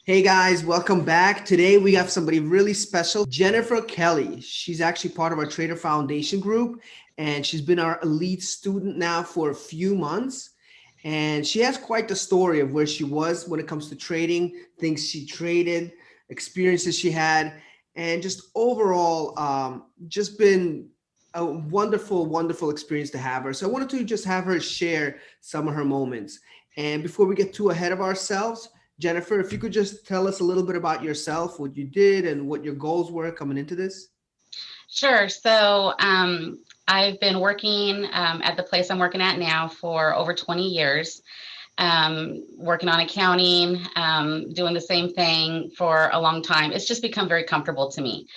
Hey guys, welcome back. Today we have somebody really special, Jennifer Kelly. She's actually part of our Trader Foundation group, and she's been our elite student now for a few months. And she has quite the story of where she was when it comes to trading, things she traded, experiences she had, and just overall, just been a wonderful, wonderful experience to have her. So I wanted to just have her share some of her moments. And before we get too ahead of ourselves, Jennifer, if you could just tell us a little bit about yourself, what you did, and what your goals were coming into this. Sure. So I've been working at the place I'm working at now for over 20 years, working on accounting, doing the same thing for a long time. It's just become very comfortable to me.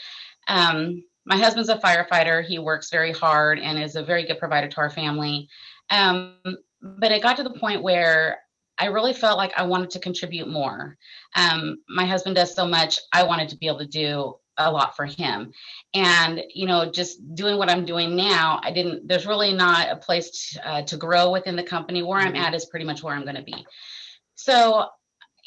My husband's a firefighter. He works very hard and is a very good provider to our family. But it got to the point where I really felt like I wanted to contribute more. My husband does so much, I wanted to be able to do a lot for him. And, just doing what I'm doing now, there's really not a place to grow within the company. Where I'm Mhm. at is pretty much where I'm going to be. So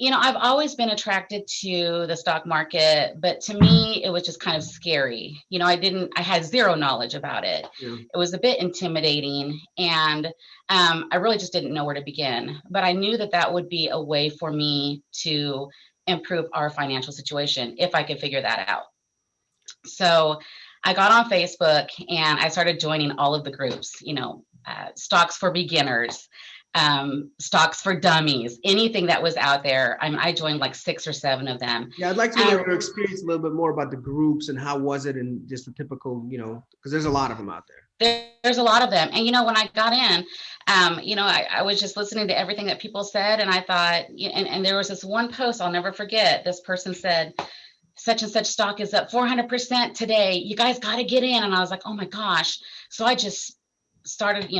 I've always been attracted to the stock market, but to me, it was just kind of scary. I had zero knowledge about it. Yeah. It was a bit intimidating, and I really just didn't know where to begin. But I knew that that would be a way for me to improve our financial situation if I could figure that out. So I got on Facebook and I started joining all of the groups, stocks for beginners, stocks for dummies, anything that was out there. I joined like 6 or 7 of them. Yeah, I'd like to know Um, your experience a little bit more about the groups and how was it and just a typical, because there's a lot of them out there. there's a lot of them. And, when I got in, I was just listening to everything that people said. And I thought, and there was this one post I'll never forget. This person said, such and such stock is up 400% today. You guys got to get in. And I was like, oh my gosh. So I just started,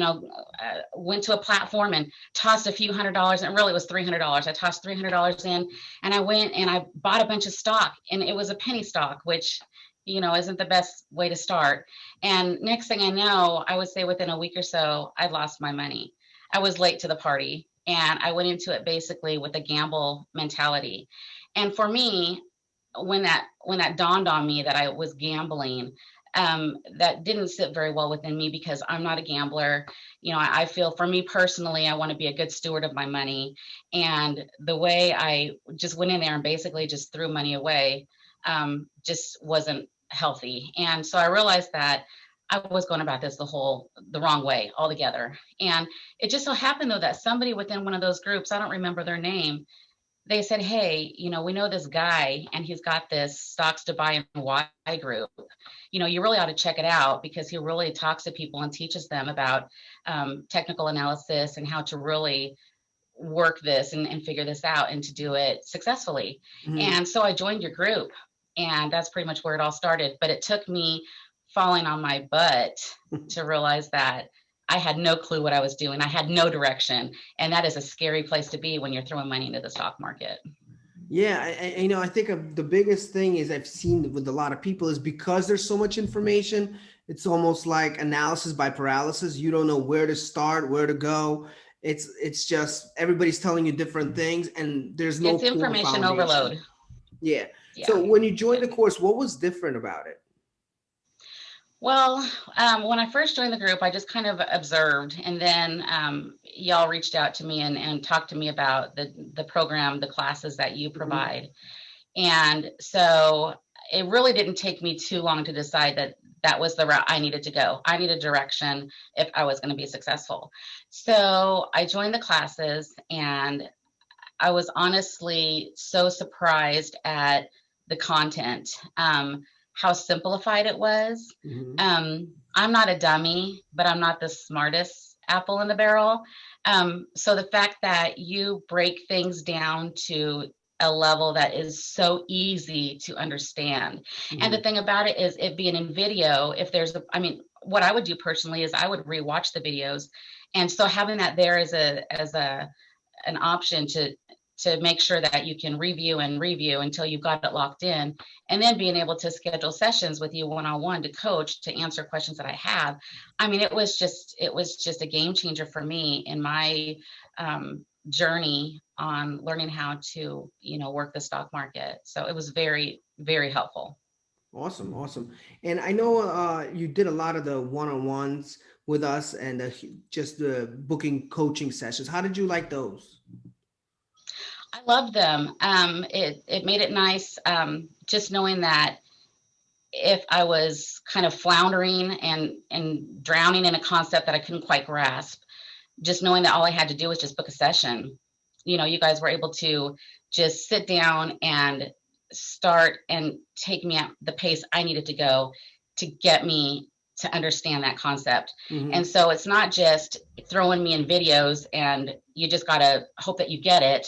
went to a platform and tossed a few $100s, and really it was $300. I tossed $300 in, and I went and I bought a bunch of stock, and it was a penny stock, which, isn't the best way to start. And next thing I know, I would say within a week or so, I'd lost my money. I was late to the party, and I went into it basically with a gamble mentality. And for me, when that dawned on me that I was gambling, that didn't sit very well within me because I'm not a gambler. I feel for me personally, I want to be a good steward of my money. And the way I just went in there and basically just threw money away just wasn't healthy. And so I realized that I was going about this the wrong way altogether. And it just so happened though that somebody within one of those groups, I don't remember their name, they said, hey, we know this guy and he's got this stocks to buy and why group. You really ought to check it out because he really talks to people and teaches them about technical analysis and how to really work this and figure this out and to do it successfully. Mhm. And so I joined your group, and that's pretty much where it all started. But it took me falling on my butt to realize that I had no clue what I was doing. I had no direction. And that is a scary place to be when you're throwing money into the stock market. Yeah, I think of the biggest thing is I've seen with a lot of people is because there's so much information, it's almost like analysis by paralysis. You don't know where to start, where to go. It's just everybody's telling you different things, and there's no It's core information foundation. overload. Yeah. So Yeah. when you joined Yeah. the course, what was different about it? Well, when I first joined the group, I just kind of observed, and then y'all reached out to me and talked to me about the program, the classes that you Mhm. provide. And so it really didn't take me too long to decide that that was the route I needed to go. I needed direction if I was going to be successful. So I joined the classes, and I was honestly so surprised at the content, how simplified it was. Mhm. I'm not a dummy, but I'm not the smartest apple in the barrel. So the fact that you break things down to a level that is so easy to understand. And the Mhm. thing about it is it being in video, if there's what I would do personally is I would rewatch the videos. And so having that there as a an option to make sure that you can review and review until you've got it locked in, and then being able to schedule sessions with you one-on-one to coach to answer questions that I have. It was just a game changer for me in my journey on learning how to, work the stock market. So it was very, very helpful. Awesome, awesome. And I know you did a lot of the one-on-ones with us and just the booking coaching sessions. How did you like those? I loved them. It made it nice, just knowing that if I was kind of floundering and drowning in a concept that I couldn't quite grasp, just knowing that all I had to do was just book a session. You guys were able to just sit down and start and take me at the pace I needed to go to get me to understand that concept. Hmm. And so it's not just throwing me in videos and you just got to hope that you get it.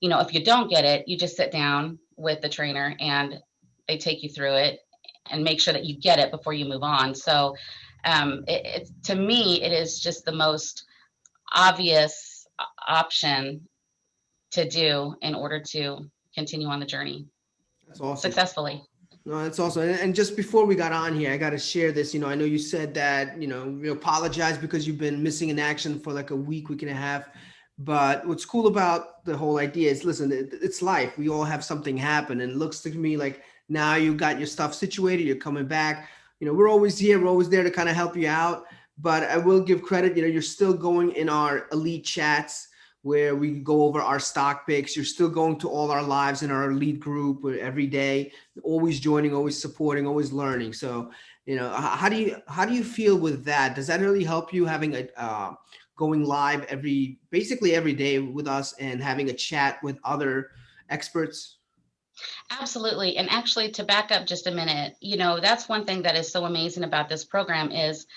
If you don't get it, you just sit down with the trainer and they take you through it and make sure that you get it before you move on. So to me, it is just the most obvious option to do in order to continue on the journey That's awesome. successfully. No, that's awesome. And just before we got on here, I got to share this. I know you said that, you apologize because you've been missing in action for like a week and a half. But what's cool about the whole idea is, listen, it's life. We all have something happen. And it looks to me like now you got your stuff situated, you're coming back. We're always here. We're always there to kind of help you out. But I will give credit, you're still going in our elite chats where we go over our stock picks. You're still going to all our lives in our elite group every day, always joining, always supporting, always learning. So, how do you feel with that? Does that really help you having going live basically every day with us and having a chat with other experts? Absolutely. And actually, to back up just a minute, that's one thing that is so amazing about this program is,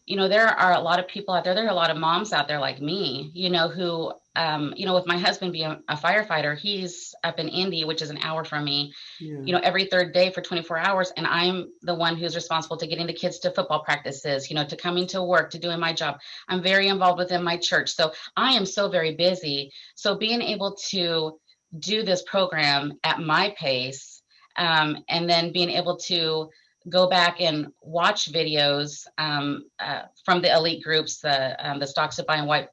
there are a lot of people out there. There are a lot of moms out there like me, who, with my husband being a firefighter, he's up in Indy, which is an hour from me, Yeah. every third day for 24 hours. And I'm the one who's responsible to getting the kids to football practices, to coming to work, to doing my job. I'm very involved within my church. So I am so very busy. So being able to do this program at my pace, and then being able to go back and watch videos from the elite groups, the Stocks to Buy and White,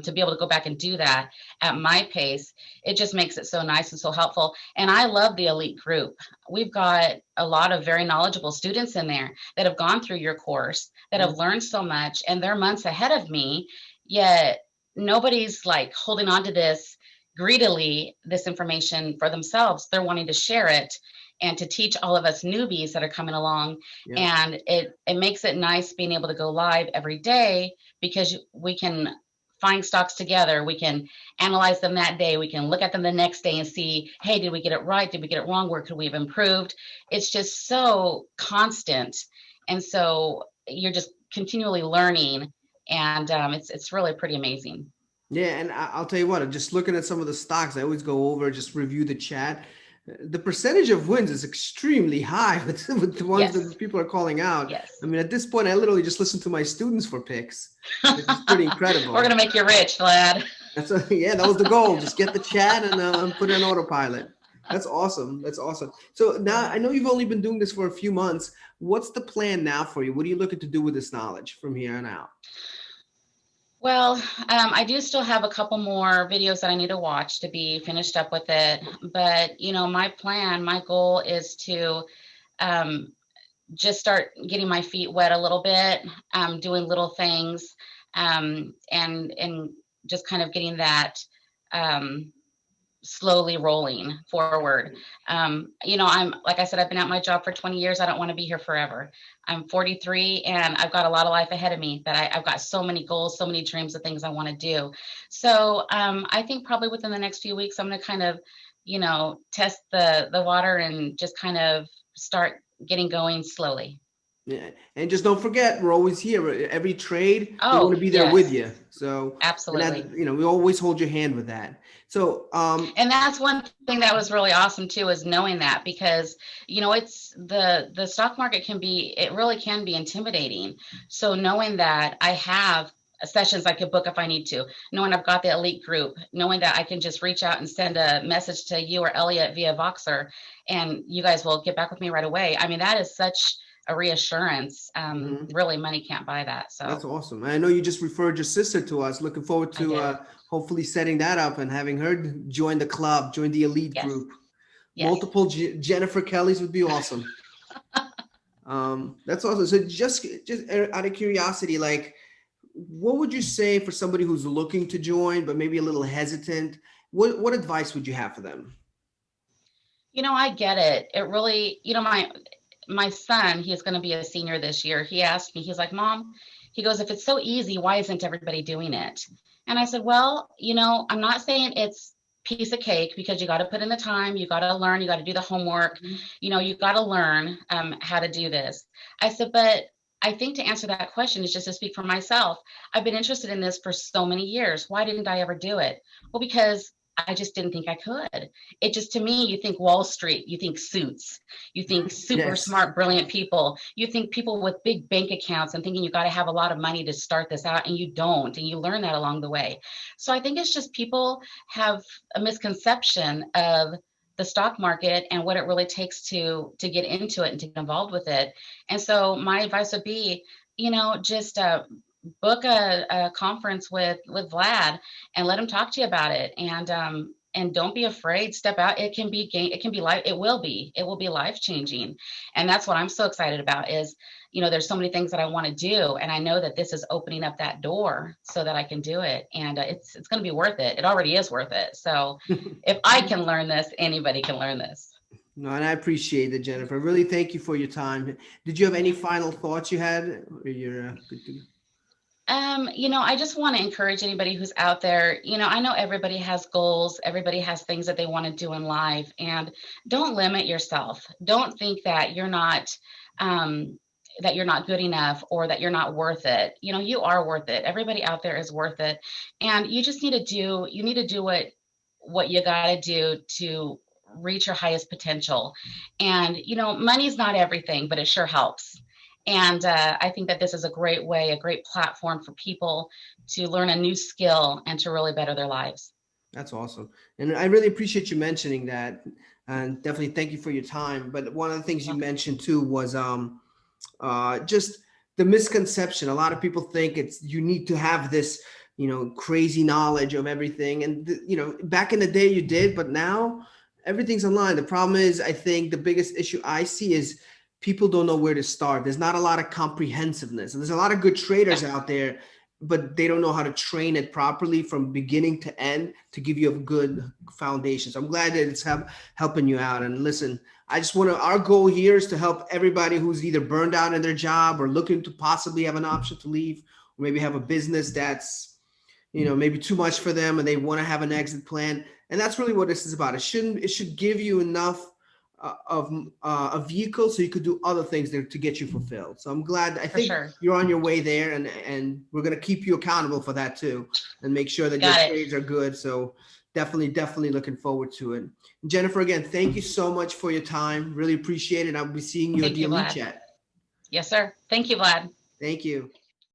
to be able to go back and do that at my pace, it just makes it so nice and so helpful. And I love the elite group. We've got a lot of very knowledgeable students in there that have gone through your course, that have learned so much, and they're months ahead of me, yet nobody's like holding on to this greedily, this information for themselves. They're wanting to share it and to teach all of us newbies that are coming along. Yeah. And it makes it nice being able to go live every day because we can find stocks together. We can analyze them that day. We can look at them the next day and see, hey, did we get it right? Did we get it wrong? Where could we have improved? It's just so constant. And so you're just continually learning. And it's really pretty amazing. Yeah, and I'll tell you what, just looking at some of the stocks, I always go over, just review the chat. The percentage of wins is extremely high with the ones Yes. that people are calling out. Yes. I mean, at this point, I literally just listen to my students for picks. It's pretty incredible. We're going to make you rich, Vlad. Yeah, that was the goal. Just get the chat and put it on autopilot. That's awesome. That's awesome. So now I know you've only been doing this for a few months. What's the plan now for you? What are you looking to do with this knowledge from here on out? Well, I do still have a couple more videos that I need to watch to be finished up with it. But, my goal is to just start getting my feet wet a little bit, doing little things, and just kind of getting that slowly rolling forward. I'm, like I said, I've been at my job for 20 years. I don't want to be here forever. I'm 43 and I've got a lot of life ahead of me that I've got so many goals, so many dreams of things I want to do. So I think probably within the next few weeks, I'm going to kind of, test the water and just kind of start getting going slowly. Yeah, and just don't forget, we're always here. Every trade, we Oh, want to be there yes. with you. So, Absolutely. and that, we always hold your hand with that. So, and that's one thing that was really awesome too, is knowing that, because it's the stock market it really can be intimidating. So knowing that I have sessions I could book if I need to, knowing I've got the elite group, knowing that I can just reach out and send a message to you or Elliot via Voxer, and you guys will get back with me right away. I mean, that is such a reassurance. Mhm. Really, money can't buy that. That's So awesome. I know you just referred your sister to us. Looking forward I to did. hopefully setting that up and having her join the club, join the elite Yes. group. Yes. Multiple Jennifer Kellys would be awesome. That's awesome. So just out of curiosity, like, what would you say for somebody who's looking to join but maybe a little hesitant? What advice would you have for them? I get it. It really, my son, he's going to be a senior this year. He asked me, he's like, Mom, he goes, if it's so easy, why isn't everybody doing it? And I said, well, I'm not saying it's piece of cake, because you got to put in the time, you got to learn, you got to do the homework, Mhm. you got to learn how to do this. I said, but I think to answer that question is just to speak for myself. I've been interested in this for so many years. Why didn't I ever do it? Well, because I just didn't think I could. It just, to me, you think Wall Street, you think suits, you think super Yes. smart, brilliant people, you think people with big bank accounts and thinking you got to have a lot of money to start this out, and you don't, and you learn that along the way. So I think it's just people have a misconception of the stock market and what it really takes to get into it and to get involved with it. And so my advice would be, just book a conference with Vlad and let him talk to you about it. And don't be afraid. Step out. It can be life. It will be life changing. And that's what I'm so excited about is, there's so many things that I want to do. And I know that this is opening up that door so that I can do it. And it's going to be worth it. It already is worth it. So if I can learn this, anybody can learn this. No, and I appreciate it, Jennifer. Really, thank you for your time. Did you have any Yeah. final thoughts you had? Or you're good to go? I just want to encourage anybody who's out there. I know everybody has goals, everybody has things that they want to do in life, and don't limit yourself. Don't think um, that you're not good enough or that you're not worth it. You are worth it. Everybody out there is worth it, and you need to do what you got to do to reach your highest potential. And money's not everything, but it sure helps. And I think that this is a great way, a great platform for people to learn a new skill and to really better their lives. That's awesome. And I really appreciate you mentioning that. And definitely thank you for your time. But one of the things you Welcome. mentioned too was just the misconception. A lot of people think it's you need to have this, crazy knowledge of everything. And back in the day you did, but now everything's online. The problem is, I think the biggest issue I see is people don't know where to start. There's not a lot of comprehensiveness. And there's a lot of good Yeah, traders out there, but they don't know how to train it properly from beginning to end to give you a good foundation. So I'm glad that it's helping you out. And listen, I just want to, our goal here is to help everybody who's either burned out in their job or looking to possibly have an option to leave, or maybe have a business that's, maybe too much for them and they want to have an exit plan. And that's really what this is about. It should give you enough of a vehicle so you could do other things there to get you fulfilled. So I'm glad. I for think sure. you're on your way there, and we're going to keep you accountable for that too, and make sure that your Got it. trades are good. So definitely looking forward to it. Jennifer, again, thank you so much for your time. Really appreciate it. I'll be seeing you at Thank the you, Elite Vlad. Chat. Yes, sir. Thank you, Vlad. Thank you.